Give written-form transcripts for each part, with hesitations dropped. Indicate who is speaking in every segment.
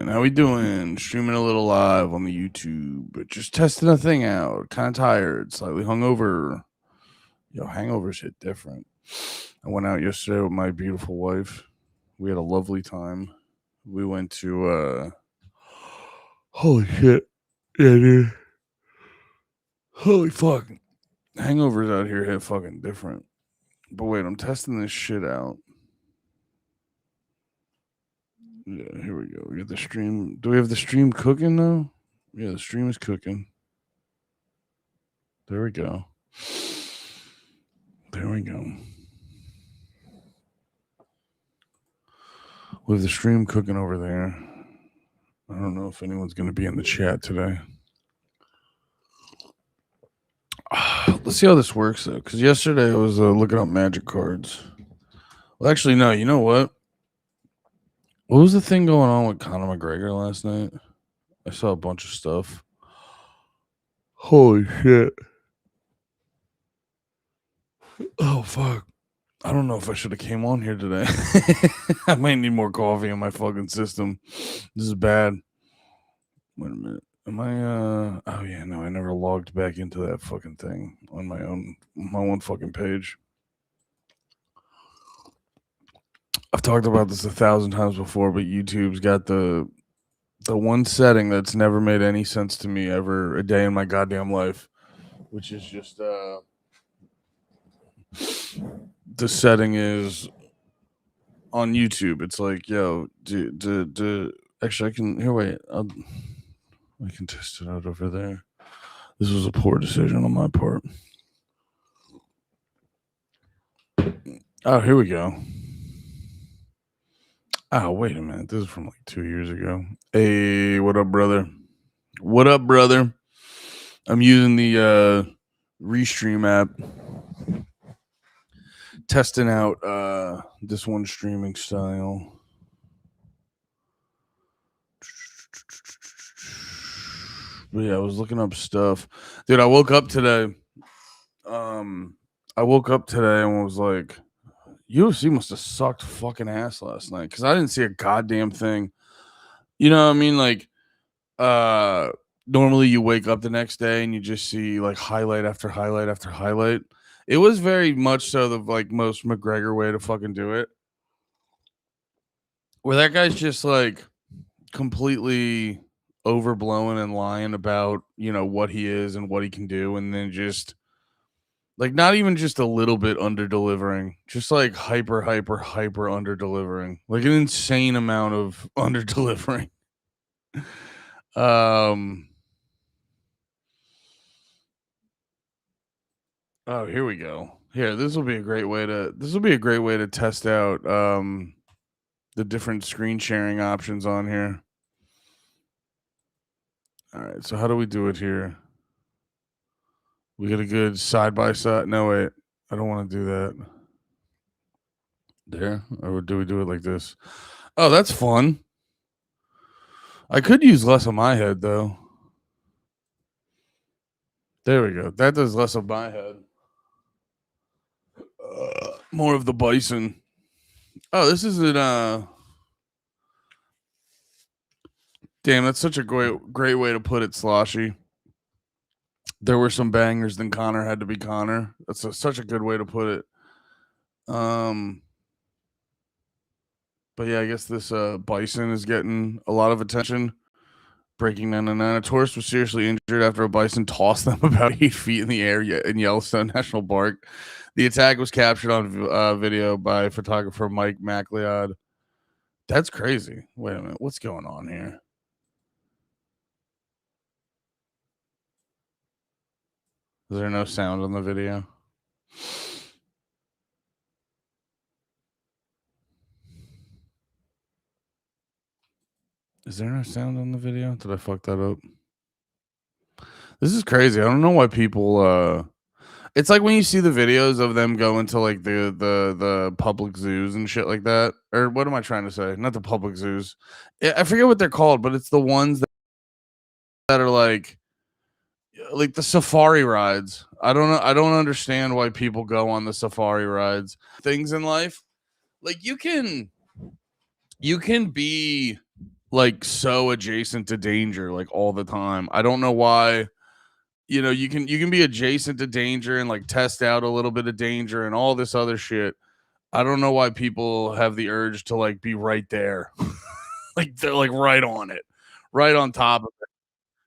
Speaker 1: How we doing? Streaming a little live on the YouTube, but just testing a thing out. Kind of tired, slightly hungover. Yo, hangovers hit different. I went out yesterday with my beautiful wife. We had a lovely time. We went to holy shit. Yeah, dude. Holy fuck. Hangovers out here hit fucking different. But wait, I'm testing this shit out. Yeah, here we go. We got the stream. Do we have the stream cooking though? Yeah, the stream is cooking. There we go. There we go. We have the stream cooking over there. I don't know if anyone's going to be in the chat today. Let's see how this works though, because yesterday I was looking up magic cards. Well, actually, no. You know what? What was the thing going on with Conor McGregor last night? I saw a bunch of stuff. Holy shit. Oh, fuck. I don't know if I should have came on here today. I might need more coffee in my fucking system. This is bad. Wait a minute. Am I oh yeah, no, I never logged back into that fucking thing on my own fucking page. I've talked about this 1,000 times before, but YouTube's got the one setting that's never made any sense to me ever a day in my goddamn life, which is just the setting is on YouTube. It's like, yo, actually I can here wait. I can test it out over there. This was a poor decision on my part. Oh, here we go. Oh, wait a minute. This is from like 2 years ago. Hey, what up, brother? What up, brother? I'm using the Restream app, testing out this one streaming style. But yeah, I was looking up stuff. Dude, I woke up today. I woke up today and was like, UFC must have sucked fucking ass last night because I didn't see a goddamn thing. You know what I mean? Like, normally you wake up the next day and you just see like highlight after highlight after highlight. It was very much so the like most McGregor way to fucking do it, where that guy's just like completely overblowing and lying about, you know, what he is and what he can do, and then just like not even just a little bit under delivering, just like hyper under delivering, like an insane amount of under delivering. Oh, here we go. Here, this will be a great way to test out the different screen sharing options on here. All right, so how do we do it here? We get a good side by side. No, wait, I don't want to do that. There, or do we do it like this? Oh, that's fun. I could use less of my head though. There we go. That does less of my head. More of the bison. Oh, this isn't damn, that's such a great way to put it, Sloshy. There were some bangers, then Conor had to be Conor. That's such a good way to put it. But yeah, I guess this bison is getting a lot of attention. Breaking 999. A tourist was seriously injured after a bison tossed them about 8 feet in the air in Yellowstone National Park. The attack was captured on video by photographer Mike MacLeod. That's crazy. Wait a minute. What's going on here? Is there no sound on the video? Is there no sound on the video? Did I fuck that up? This is crazy. I don't know why people it's like when you see the videos of them going to like the public zoos and shit like that. Or what am I trying to say? Not the public zoos. I forget what they're called, but it's the ones that are like the safari rides. I don't know. I don't understand why people go on the safari rides. Things in life, like you can be like so adjacent to danger like all the time. I don't know why. You know, you can be adjacent to danger and like test out a little bit of danger and all this other shit. I don't know why people have the urge to like be right there. Like they're like right on it. Right on top of it.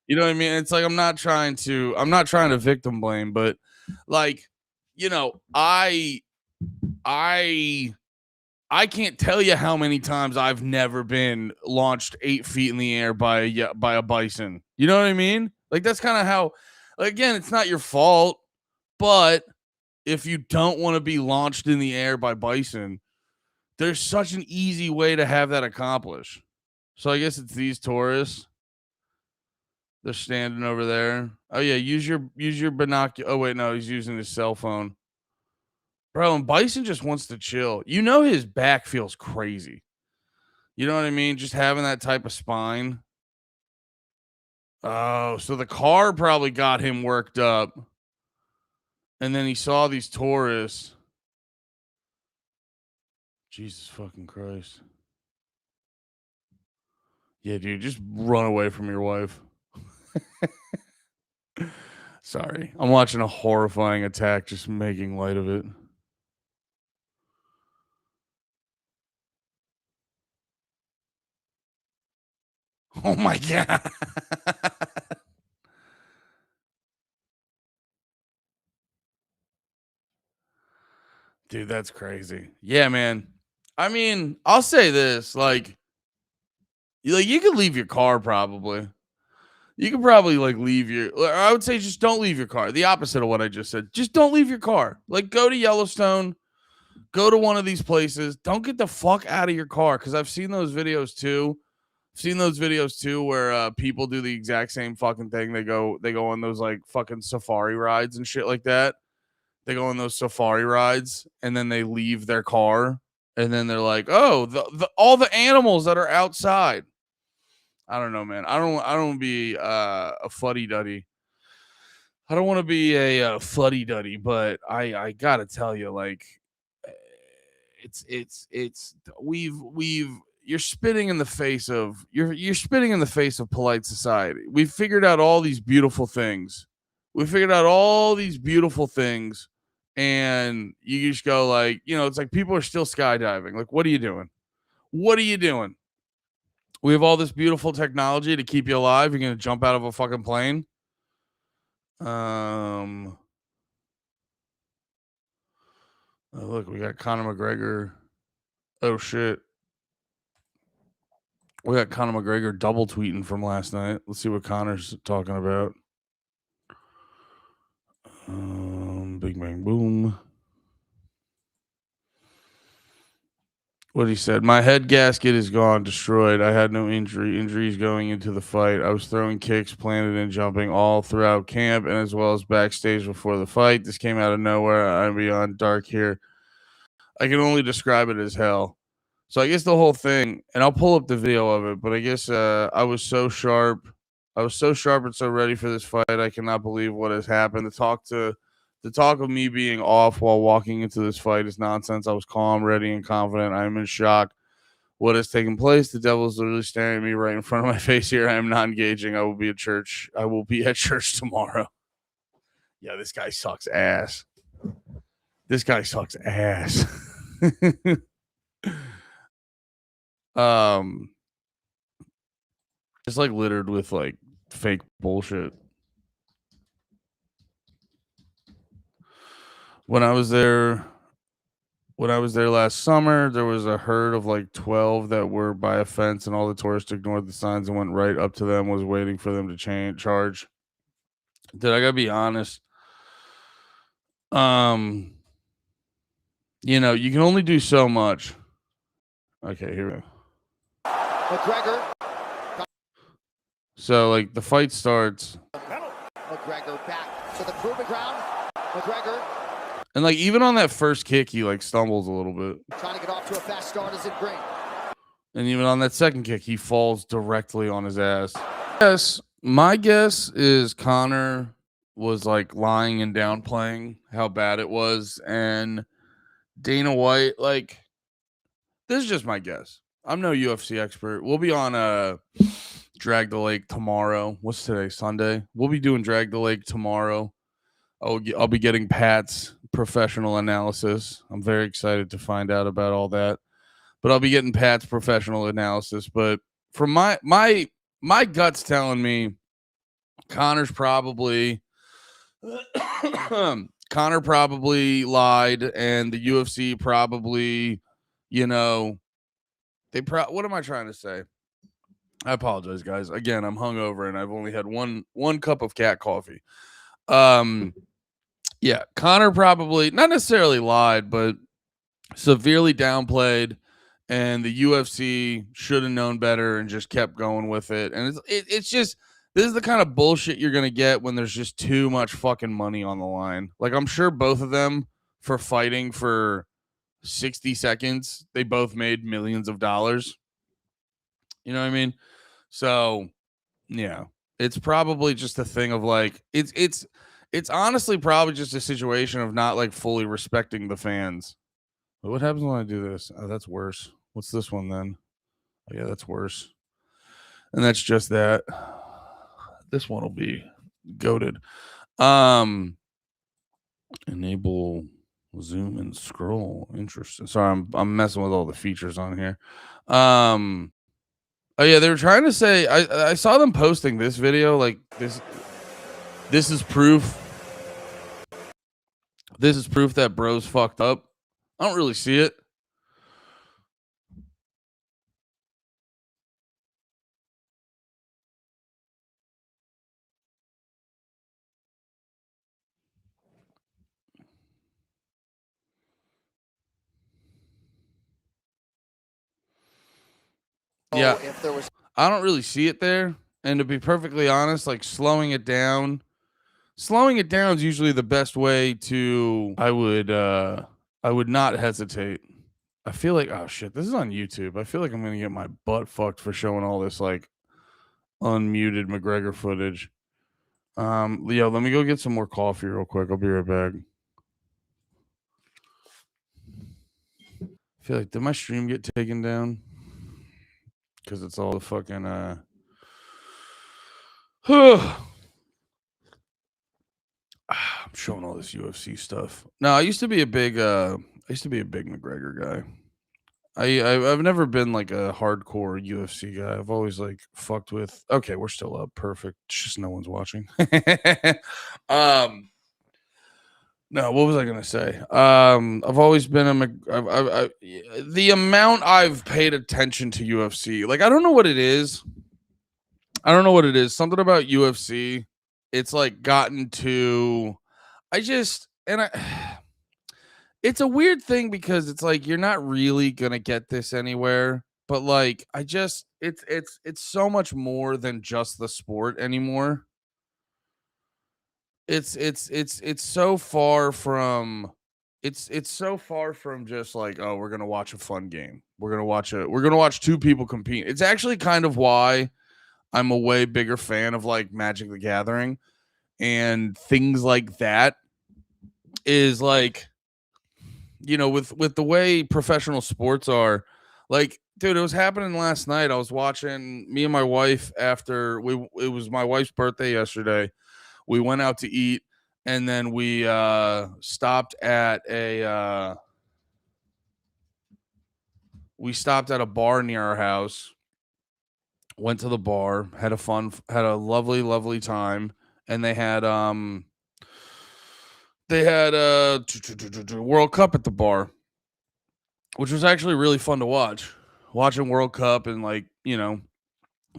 Speaker 1: You know what I mean? It's like I'm not trying to victim blame, but like, you know, I I can't tell you how many times I've never been launched 8 feet in the air by a bison. You know what I mean? Like that's kind of how. Again, it's not your fault, but if you don't want to be launched in the air by bison, there's such an easy way to have that accomplished. So I guess it's these tourists. They're standing over there. Oh yeah, use your binocular. Oh wait, no, he's using his cell phone. Bro, and Bison just wants to chill. You know his back feels crazy. You know what I mean? Just having that type of spine. Oh, so the car probably got him worked up. And then he saw these tourists. Jesus fucking Christ. Yeah, dude, just run away from your wife. Sorry. I'm watching a horrifying attack, just making light of it. Oh my God. Dude, that's crazy. Yeah, man. I mean, I'll say this, like you could leave your car probably. You could probably like leave your I would say just don't leave your car. The opposite of what I just said. Just don't leave your car. Like go to Yellowstone, go to one of these places. Don't get the fuck out of your car cuz I've seen those videos too. I've seen those videos too where people do the exact same fucking thing. They go on those like fucking safari rides and shit like that. They go on those safari rides and then they leave their car and then they're like, "Oh, the all the animals that are outside." I don't know, man. I don't be a fuddy duddy. I don't want to be a fuddy duddy, but I gotta tell you, like, eh, it's we've you're spitting in the face of you're spitting in the face of polite society. We've figured out all these beautiful things. We figured out all these beautiful things, and you just go like, it's like people are still skydiving. Like, what are you doing? What are you doing? We have all this beautiful technology to keep you alive. You're gonna jump out of a fucking plane. Um, look, we got Conor McGregor. Oh shit, we got Conor McGregor double tweeting from last night. Let's see what Conor's talking about. Big bang boom. What he said, my head gasket is gone, destroyed. I had no injuries going into the fight. I was throwing kicks, planted and jumping all throughout camp and as well as backstage before the fight. This came out of nowhere. I'm beyond dark here. I can only describe it as hell. So I guess the whole thing, and I'll pull up the video of it, but I guess I was so sharp. I was so sharp and so ready for this fight. I cannot believe what has happened. The talk of me being off while walking into this fight is nonsense. I was calm, ready, and confident. I am in shock. What has taken place? The devil is literally staring at me right in front of my face here. I am not engaging. I will be at church. I will be at church tomorrow. Yeah, this guy sucks ass. This guy sucks ass. um it's like littered with like fake bullshit. When I was there when I was there last summer, there was a herd of like 12 that were by a fence and all the tourists ignored the signs and went right up to them, was waiting for them to charge. Did I gotta be honest? Um, you can only do so much. Okay, here we go. McGregor. So like the fight starts. McGregor back to the proving ground. McGregor. And like even on that first kick, he like stumbles a little bit. Trying to get off to a fast start as it brings. And even on that second kick, he falls directly on his ass. Yes, my guess is Conor was like lying and downplaying how bad it was, and Dana White, like, this is just my guess. I'm no UFC expert. We'll be on Drag the Lake tomorrow. What's today? Sunday. We'll be doing Drag the Lake tomorrow. I'll be getting Pat's professional analysis. I'm very excited to find out about all that. But I'll be getting Pat's professional analysis. But from my guts telling me Connor's probably Connor probably lied, and the UFC probably, you know, what am I trying to say? I apologize, guys. Again, I'm hungover and I've only had one cup of cat coffee. Yeah, Connor probably not necessarily lied, but severely downplayed, and the UFC should have known better and just kept going with it. And it's just this is the kind of bullshit you're gonna get when there's just too much fucking money on the line. Like I'm sure both of them for fighting for 60 seconds, they both made millions of dollars. You know what I mean? So yeah, it's probably just a thing of like it's honestly probably just a situation of not like fully respecting the fans. But what happens when I do this? Oh, that's worse. What's this one then? Oh, yeah, that's worse. And that's just that. This one will be goaded. Enable zoom and scroll. Interesting. Sorry, I'm messing with all the features on here. Oh yeah, they were trying to say I saw them posting this video like this is proof. This is proof that bro's fucked up. I don't really see it. Yeah, if there was, I don't really see it there. And to be perfectly honest, like slowing it down is usually the best way to. I would not hesitate. I feel like oh shit, this is on YouTube. I feel like I'm gonna get my butt fucked for showing all this like unmuted McGregor footage. Leo, let me go get some more coffee real quick. I'll be right back. I feel like did my stream get taken down? Because it's all the fucking I'm showing all this UFC stuff. No, I used to be a big McGregor guy. I've never been like a hardcore UFC guy. I've always like fucked with. Okay, we're still up. Perfect. It's just no one's watching. No, what was I gonna say? I've always been the amount I've paid attention to UFC. Like I don't know what it is. Something about UFC. It's like gotten to. I just and I. It's a weird thing because it's like you're not really gonna get this anywhere, but like I just it's so much more than just the sport anymore. It's so far from it's so far from just like oh we're gonna watch a fun game. We're gonna watch two people compete. It's actually kind of why I'm a way bigger fan of like Magic the Gathering and things like that is like you know with the way professional sports are like dude it was happening last night. I was watching me and my wife after it was my wife's birthday yesterday. We went out to eat and then we stopped at a bar near our house, went to the bar, had a lovely time, and they had World Cup at the bar, which was actually really fun to watch. Watching World Cup and like, you know,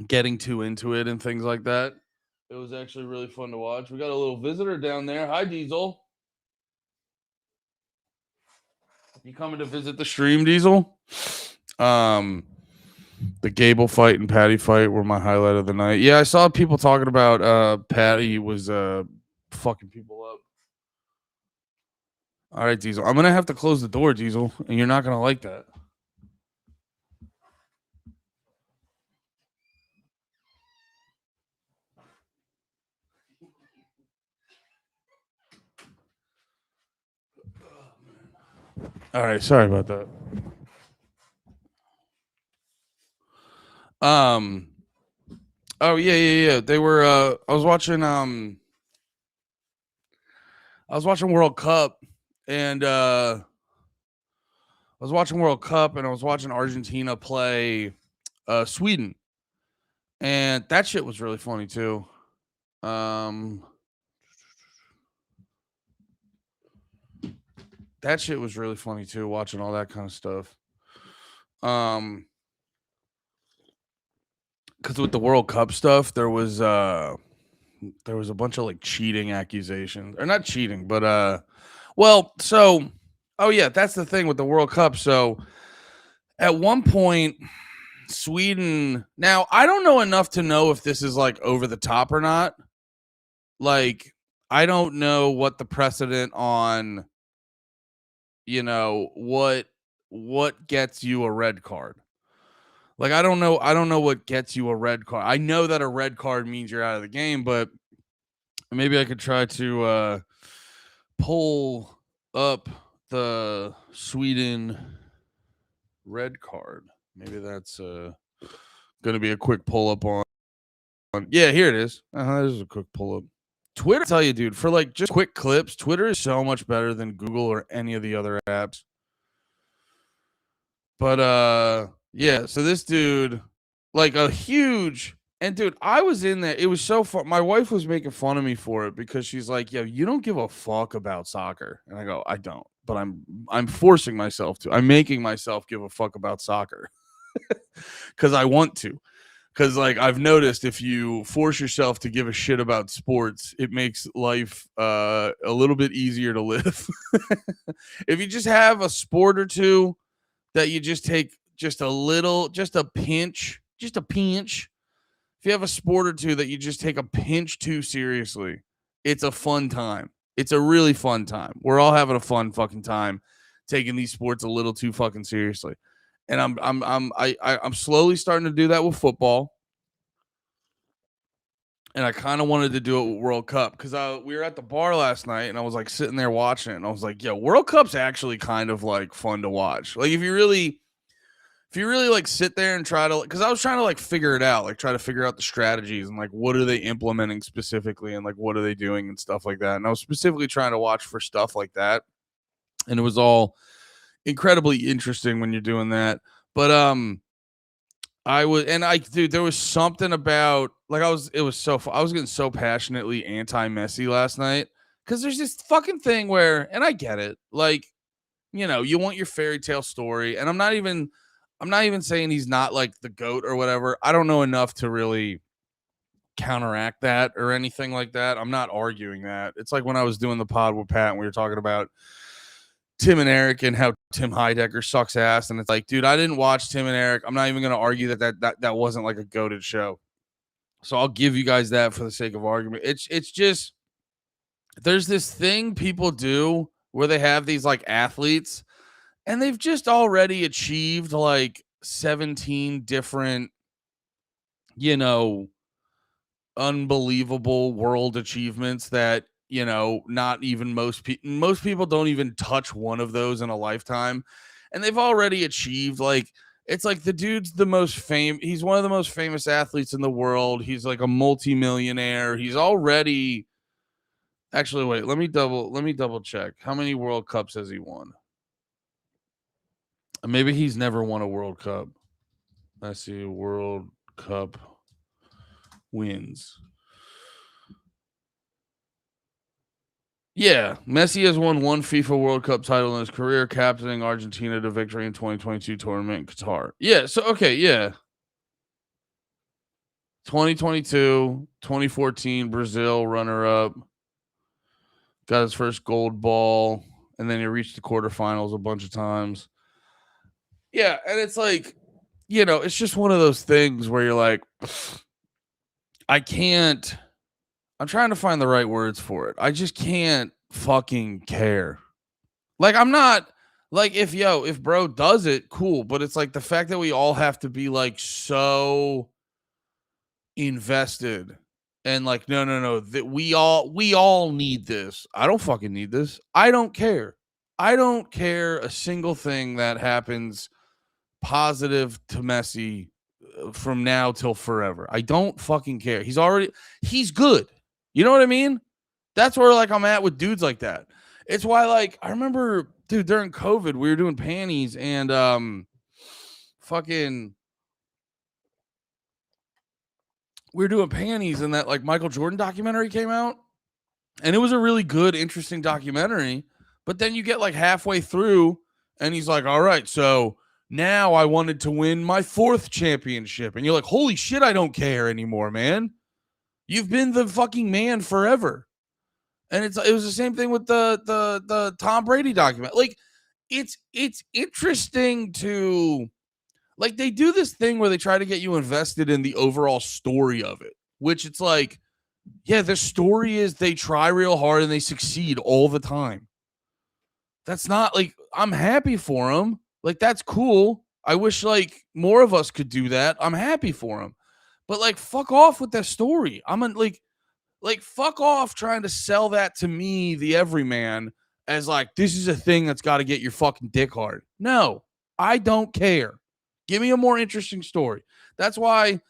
Speaker 1: getting too into it and things like that. It was actually really fun to watch. We got a little visitor down there. Hi, Diesel. You coming to visit the stream, Diesel? The Gable fight and Patty fight were my highlight of the night. Yeah, I saw people talking about Patty was fucking people up. All right, Diesel. I'm gonna have to close the door, Diesel, and you're not gonna like that. All right, sorry about that. Oh yeah. They were I was watching World Cup and I was watching World Cup and I was watching Argentina play Sweden. And that shit was really funny too. That shit was really funny too, watching all that kind of stuff. Because with the World Cup stuff, there was a bunch of like cheating accusations, or not cheating, but oh yeah, that's the thing with the World Cup. So at one point, Sweden. Now I don't know enough to know if this is like over the top or not. Like I don't know what the precedent on, what gets you a red card. Like I don't know what gets you a red card. I know that a red card means you're out of the game, but maybe I could try to pull up the Sweden red card. Maybe that's going to be a quick pull up on. Yeah, here it is. This is a quick pull up. Twitter, I tell you, dude, for like just quick clips, Twitter is so much better than Google or any of the other apps. But yeah, so this dude, like a huge, and dude, I was in there. It was so fun. My wife was making fun of me for it because she's like, "Yo, you don't give a fuck about soccer," and I go, "I don't," but I'm forcing myself to. I'm making myself give a fuck about soccer because I want to. Because like I've noticed, if you force yourself to give a shit about sports, it makes life a little bit easier to live. If you just have a sport or two that you just take just a pinch. If you have a sport or two that you just take a pinch too seriously, it's a fun time. It's a really fun time. We're all having a fun fucking time taking these sports a little too fucking seriously. And I'm slowly starting to do that with football. And I kind of wanted to do it with World Cup because we were at the bar last night and I was like sitting there watching it and I was like, yeah, World Cup's actually kind of like fun to watch. Like if you really like sit there and try to, because I was trying to like figure it out, like try to figure out the strategies and like what are they implementing specifically and like what are they doing and stuff like that. And I was specifically trying to watch for stuff like that. And it was all incredibly interesting when you're doing that. But dude, there was something about like I was getting so passionately anti-Messi last night because there's this fucking thing where, and I get it, like, you want your fairy tale story, and I'm not even saying he's not like the GOAT or whatever. I don't know enough to really counteract that or anything like that. I'm not arguing that. It's like when I was doing the pod with Pat and we were talking about Tim and Eric and how Tim Heidecker sucks ass. And it's like, dude, I didn't watch Tim and Eric. I'm not even going to argue that wasn't like a goated show. So I'll give you guys that for the sake of argument. It's just, there's this thing people do where they have these like athletes and they've just already achieved like 17 different, unbelievable world achievements that, not even most people don't even touch one of those in a lifetime. And they've already achieved like, it's like the dude's the most famous. He's one of the most famous athletes in the world. He's like a multimillionaire. He's already, actually, wait, let me double check. How many World Cups has he won? Maybe he's never won a World Cup. Let's see, World Cup wins. Yeah, Messi has won one FIFA World Cup title in his career, captaining Argentina to victory in 2022 tournament in Qatar. Yeah, so okay, yeah. 2022, 2014, Brazil runner-up. Got his first gold ball, and then he reached the quarterfinals a bunch of times. Yeah, and it's like, it's just one of those things where you're like, I'm trying to find the right words for it. I just can't fucking care. Like, I'm not, like, if bro does it, cool. But it's like the fact that we all have to be like so invested and like, no, that we all need this. I don't fucking need this. I don't care. I don't care a single thing that happens positive to Messi from now till forever. I don't fucking care. He's good. You know what I mean? That's where like I'm at with dudes like that. It's why like I remember, dude, during COVID we were doing panties and fucking we were doing panties and that like Michael Jordan documentary came out. And it was a really good, interesting documentary. But then you get like halfway through and he's like, all right, so now I wanted to win my 4th championship. And you're like, holy shit, I don't care anymore, man. You've been the fucking man forever. And it was the same thing with the Tom Brady document. Like, it's interesting to like they do this thing where they try to get you invested in the overall story of it, which it's like, yeah, the story is they try real hard and they succeed all the time. That's not like I'm happy for them. Like that's cool. I wish like more of us could do that. I'm happy for them. But like fuck off with that story. Like fuck off trying to sell that to me, the everyman, as like this is a thing that's got to get your fucking dick hard. No, I don't care. Give me a more interesting story. That's why,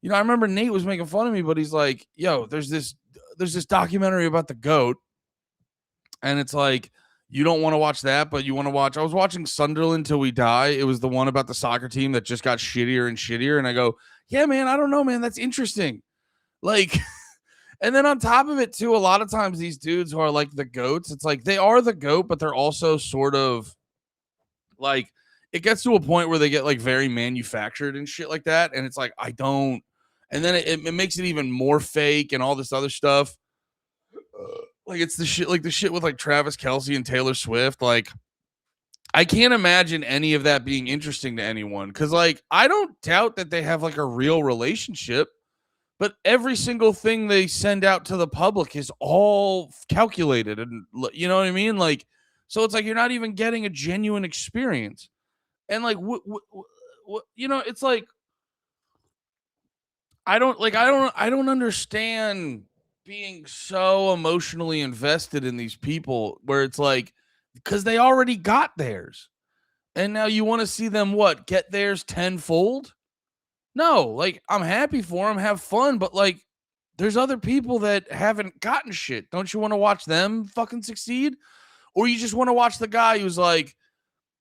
Speaker 1: you know, I remember Nate was making fun of me, but he's like, yo, there's this documentary about the GOAT. And it's like, you don't want to watch that, but you want to watch. I was watching Sunderland Till We Die. It was the one about the soccer team that just got shittier and shittier. And I go, yeah, man, I don't know, man. That's interesting. Like, and then on top of it, too, a lot of times these dudes who are like the GOATs, it's like they are the GOAT, but they're also sort of like, it gets to a point where they get like very manufactured and shit like that. And it's like, I don't. And then it makes it even more fake and all this other stuff. Like it's the shit with like Travis Kelce and Taylor Swift. Like I can't imagine any of that being interesting to anyone. Cause like I don't doubt that they have like a real relationship, but every single thing they send out to the public is all calculated. And you know what I mean? Like, so it's like you're not even getting a genuine experience. And like, you know, it's like, I don't understand being so emotionally invested in these people where it's like, because they already got theirs. And now you want to see them get theirs tenfold? No, like I'm happy for them, have fun, but like there's other people that haven't gotten shit. Don't you want to watch them fucking succeed? Or you just want to watch the guy who's like,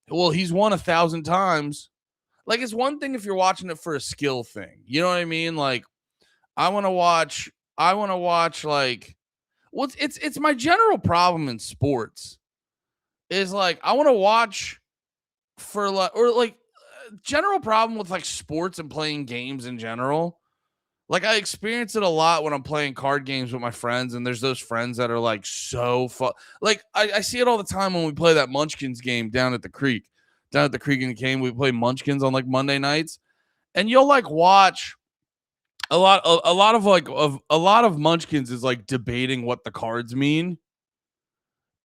Speaker 1: well, he's won 1,000 times. Like it's one thing if you're watching it for a skill thing. You know what I mean? Like I want to watch like, well, it's my general problem in sports is like I want to watch for like, or like general problem with like sports and playing games in general. Like I experience it a lot when I'm playing card games with my friends, and there's those friends that are like so fun. Like I see it all the time when we play that Munchkins game down at the creek in the game. We play Munchkins on like Monday nights, and you'll like watch a lot of Munchkins is like debating what the cards mean.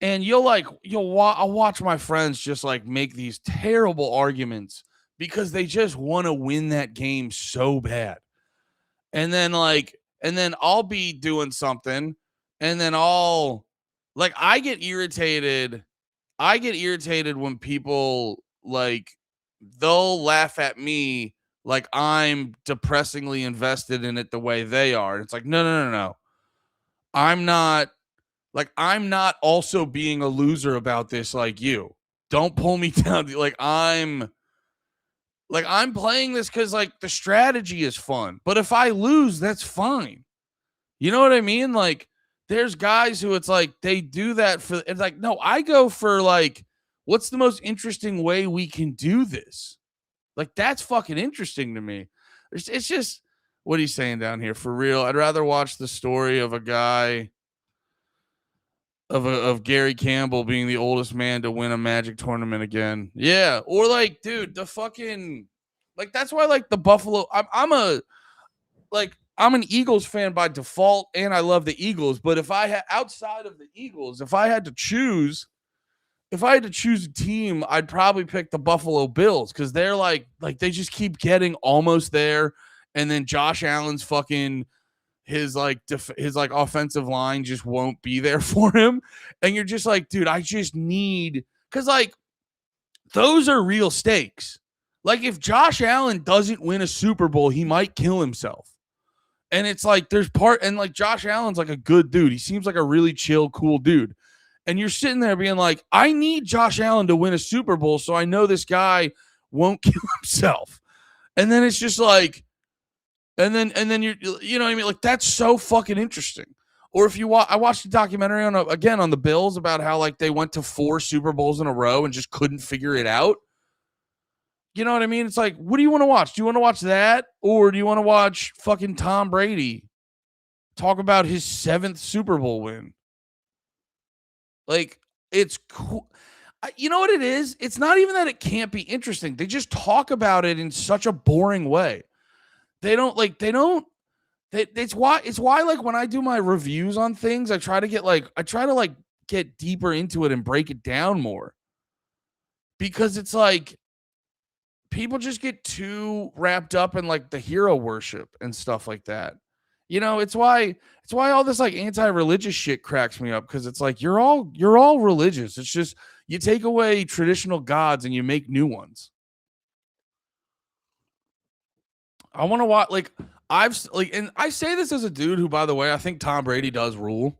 Speaker 1: And I'll watch my friends just like make these terrible arguments because they just want to win that game so bad. And then I'll be doing something and then I get irritated. I get irritated when people like they'll laugh at me like I'm depressingly invested in it the way they are. It's like, no. I'm not also being a loser about this like you. Don't pull me down. Like I'm playing this because like the strategy is fun. But if I lose, that's fine. You know what I mean? Like there's guys who it's like they do that for it's like, no, I go for like, what's the most interesting way we can do this? Like that's fucking interesting to me. It's just what he's saying down here for real. I'd rather watch the story of a guy of Gary Campbell being the oldest man to win a Magic tournament again. Yeah, or like, dude, the fucking like that's why like the Buffalo. I'm an Eagles fan by default, and I love the Eagles. But if I had outside of the Eagles, if I had to choose a team, I'd probably pick the Buffalo Bills because they're like they just keep getting almost there, and then Josh Allen's fucking his offensive line just won't be there for him, and you're just like, dude, I just need because like those are real stakes. Like, if Josh Allen doesn't win a Super Bowl, he might kill himself. And it's like, there's and like, Josh Allen's like a good dude. He seems like a really chill, cool dude. And you're sitting there being like, I need Josh Allen to win a Super Bowl so I know this guy won't kill himself. And then it's just like, and then you know what I mean? Like, that's so fucking interesting. Or if you I watched a documentary on the Bills about how like they went to 4 Super Bowls in a row and just couldn't figure it out. You know what I mean? It's like, what do you want to watch? Do you want to watch that? Or do you want to watch fucking Tom Brady talk about his 7th Super Bowl win? Like, it's cool. You know what it is? It's not even that it can't be interesting. They just talk about it in such a boring way. It's why like when I do my reviews on things, I try to get deeper into it and break it down more. Because it's like people just get too wrapped up in like the hero worship and stuff like that. You know, it's why all this like anti-religious shit cracks me up, because it's like you're all religious. It's just you take away traditional gods and you make new ones. I want to watch and I say this as a dude who, by the way, I think Tom Brady does rule.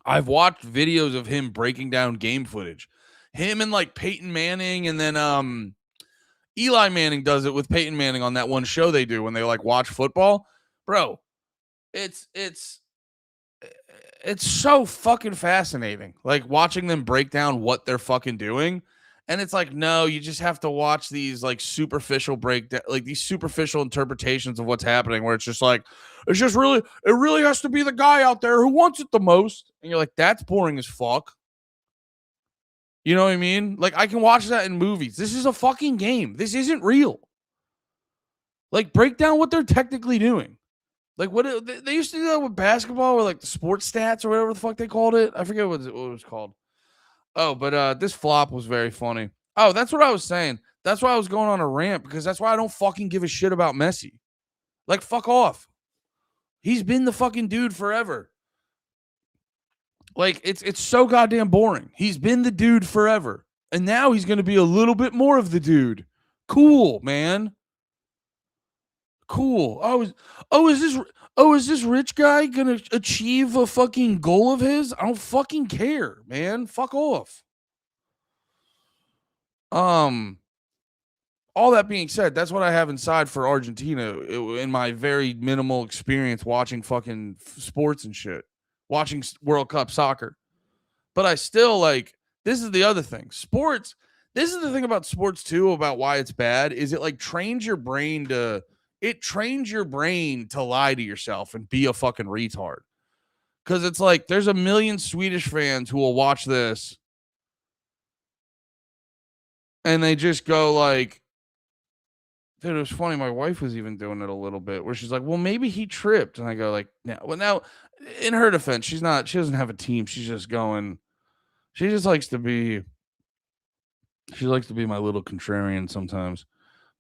Speaker 1: I've watched videos of him breaking down game footage. Him and like Peyton Manning, and then Eli Manning does it with Peyton Manning on that one show they do when they like watch football. Bro, it's so fucking fascinating. Like watching them break down what they're fucking doing. And it's like, no, you just have to watch these like superficial breakdown, like these superficial interpretations of what's happening, where it's just like, it really has to be the guy out there who wants it the most. And you're like, that's boring as fuck. You know what I mean? Like, I can watch that in movies. This is a fucking game. This isn't real. Like, break down what they're technically doing. Like, what they used to do that with basketball, or like the sports stats or whatever the fuck they called it. I forget what it was called. Oh, but this flop was very funny. Oh, that's what I was saying. That's why I was going on a rant, because that's why I don't fucking give a shit about Messi. Like, fuck off. He's been the fucking dude forever. Like, it's so goddamn boring. He's been the dude forever. And now he's going to be a little bit more of the dude. Cool, man. Cool. Is this rich guy going to achieve a fucking goal of his? I don't fucking care, man. Fuck off. All that being said, that's what I have inside for Argentina in my very minimal experience watching fucking sports and shit, watching World Cup soccer. But I still like, this is the other thing. Sports, this is the thing about sports too, about why it's bad, is it like trains your brain to lie to yourself and be a fucking retard. Because it's like, there's a million Swedish fans who will watch this and they just go like, dude, it was funny. My wife was even doing it a little bit, where she's like, well, maybe he tripped. And I go like, no. Well, now in her defense, she doesn't have a team. She just likes to be my little contrarian sometimes.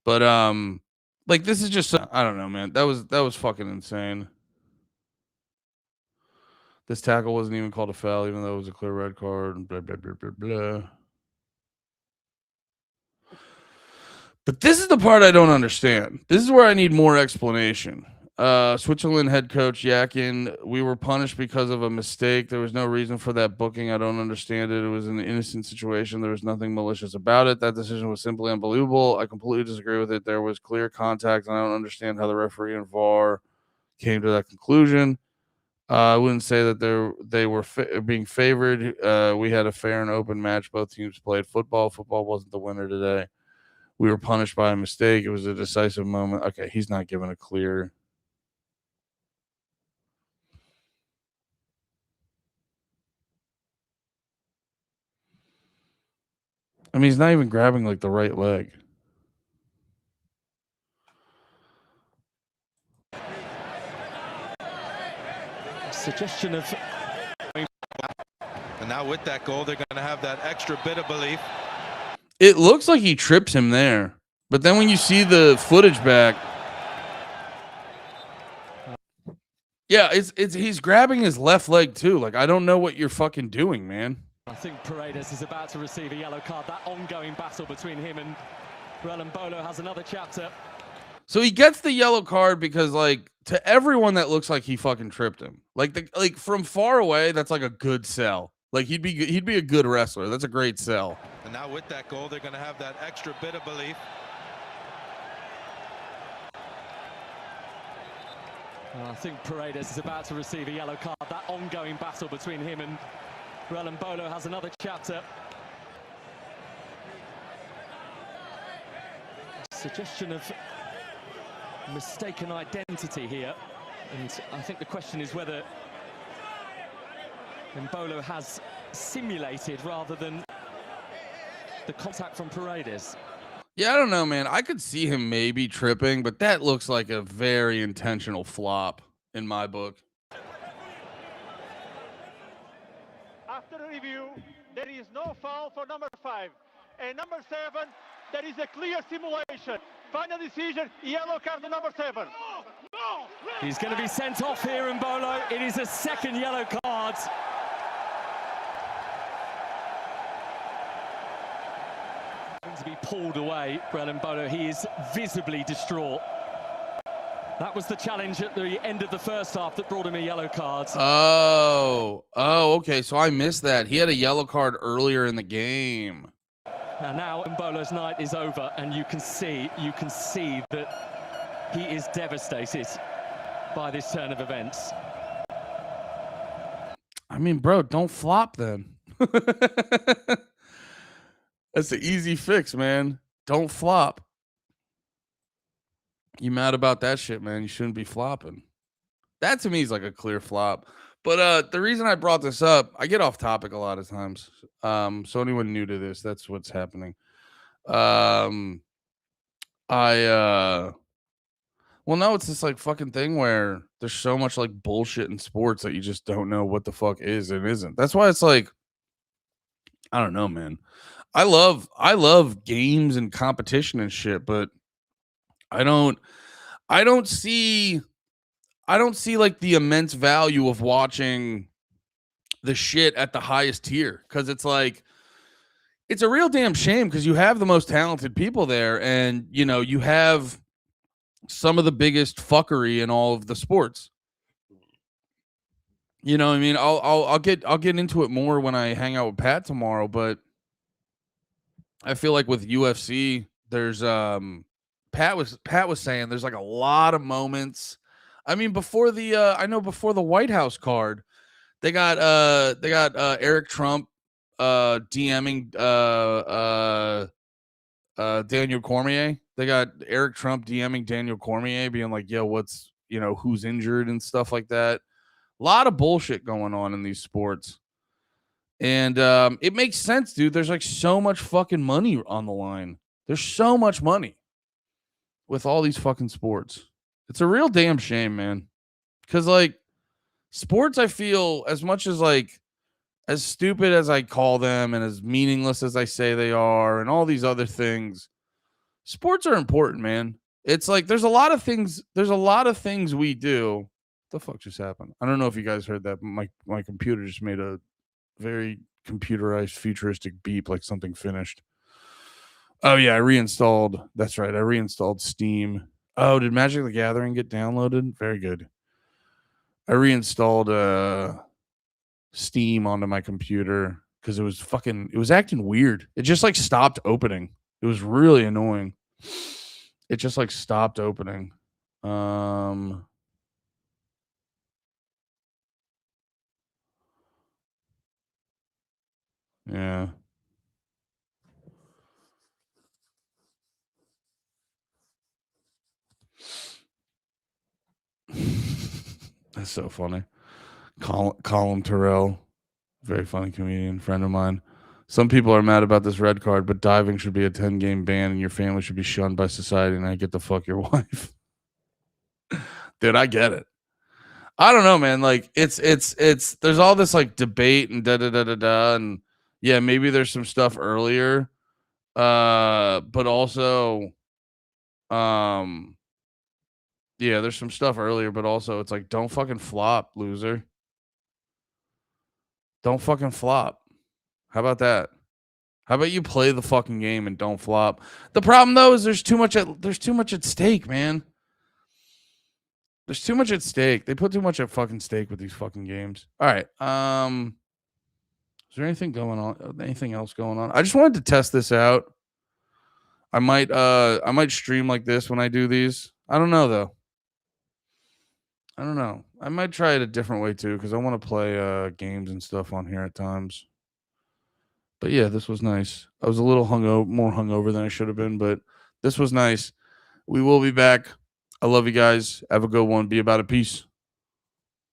Speaker 1: But like, this is just, I don't know, man. That was fucking insane. This tackle wasn't even called a foul, even though it was a clear red card, and blah, blah, blah, blah, blah. But this is the part I don't understand. This is where I need more explanation. Switzerland head coach Yakin, we were punished because of a mistake. There was no reason for that booking. I don't understand it. It was an innocent situation. There was nothing malicious about it. That decision was simply unbelievable. I completely disagree with it. There was clear contact, and I don't understand how the referee and VAR came to that conclusion. I wouldn't say that they were being favored. We had a fair and open match. Both teams played football. Football wasn't the winner today. We were punished by a mistake. It was a decisive moment. Okay, he's not given a clear. I mean, he's not even grabbing like the right leg.
Speaker 2: Suggestion of. And now with that goal, they're going to have that extra bit of belief.
Speaker 1: It looks like he trips him there, but then when you see the footage back, yeah, it's he's grabbing his left leg too. Like, I don't know what you're fucking doing, man.
Speaker 3: I think Paredes is about to receive a yellow card. That ongoing battle between him and Roland Bolo has another chapter.
Speaker 1: So he gets the yellow card because, like, to everyone that looks like he fucking tripped him. Like from far away, that's like a good sell. Like he'd be a good wrestler. That's a great sell.
Speaker 2: And now with that goal, they're going to have that extra bit of belief.
Speaker 3: I think Paredes is about to receive a yellow card. That ongoing battle between him and Roland Bolo has another chapter. Suggestion of mistaken identity here, and I think the question is whether Mbolo has simulated rather than the contact from Paredes.
Speaker 1: Yeah, I don't know, man. I could see him maybe tripping, but that looks like a very intentional flop in my book.
Speaker 4: After the review, there is no foul for number 5. And number 7, there is a clear simulation. Final decision, yellow card to number 7.
Speaker 3: He's going to be sent off here, Mbolo. It is a second yellow card. To be pulled away, Roland Bolo. He is visibly distraught. That was the challenge at the end of the first half that brought him a yellow card.
Speaker 1: Oh, okay. So I missed that. He had a yellow card earlier in the game.
Speaker 3: And now Mbolo's night is over, and you can see that he is devastated by this turn of events.
Speaker 1: I mean, bro, don't flop then. That's the easy fix, man. Don't flop. You mad about that shit, man? You shouldn't be flopping. That to me is like a clear flop. But the reason I brought this up, I get off topic a lot of times. So anyone new to this, that's what's happening. Well, no, it's this like fucking thing where there's so much like bullshit in sports that you just don't know what the fuck is and isn't. That's why it's like, I don't know, man. I love games and competition and shit, but I don't see like the immense value of watching the shit at the highest tier, because it's like, it's a real damn shame because you have the most talented people there, and you know, you have some of the biggest fuckery in all of the sports. You know what I mean? I'll get into it more when I hang out with Pat tomorrow, but I feel like with UFC, there's Pat was saying there's like a lot of moments. I mean, before the White House card, they got Eric Trump DMing Daniel Cormier. They got Eric Trump DMing Daniel Cormier, being like, yo, what's, you know, who's injured and stuff like that. A lot of bullshit going on in these sports. And it makes sense, dude. There's like so much fucking money on the line. There's so much money with all these fucking sports. It's a real damn shame, man. Because like sports, I feel, as much as like, as stupid as I call them and as meaningless as I say they are and all these other things, sports are important, man. It's like there's a lot of things we do. What the fuck just happened? I don't know if you guys heard that, but my computer just made a very computerized futuristic beep like something finished. Oh yeah, I reinstalled. That's right, I reinstalled Steam. Oh, did Magic the Gathering get downloaded? Very good. I reinstalled Steam onto my computer because it was acting weird. It just like stopped opening. It was really annoying. It just like stopped opening. Yeah. That's so funny. Colin Terrell, very funny comedian, friend of mine. Some people are mad about this red card, but diving should be a 10-game ban and your family should be shunned by society, and I get to fuck your wife. Dude, I get it. I don't know, man. Like it's there's all this like debate and and yeah, maybe there's some stuff earlier. But also yeah, there's some stuff earlier, but also it's like, don't fucking flop, loser. Don't fucking flop. How about that? How about you play the fucking game and don't flop? The problem though is there's too much at stake, man. There's too much at stake. They put too much at fucking stake with these fucking games. All right. Is there anything going on? Anything else going on? I just wanted to test this out. I might stream like this when I do these. I don't know though. I don't know. I might try it a different way too, because I want to play games and stuff on here at times. But yeah, this was nice. I was a little more hungover than I should have been, but this was nice. We will be back. I love you guys. Have a good one. Be about it. Peace.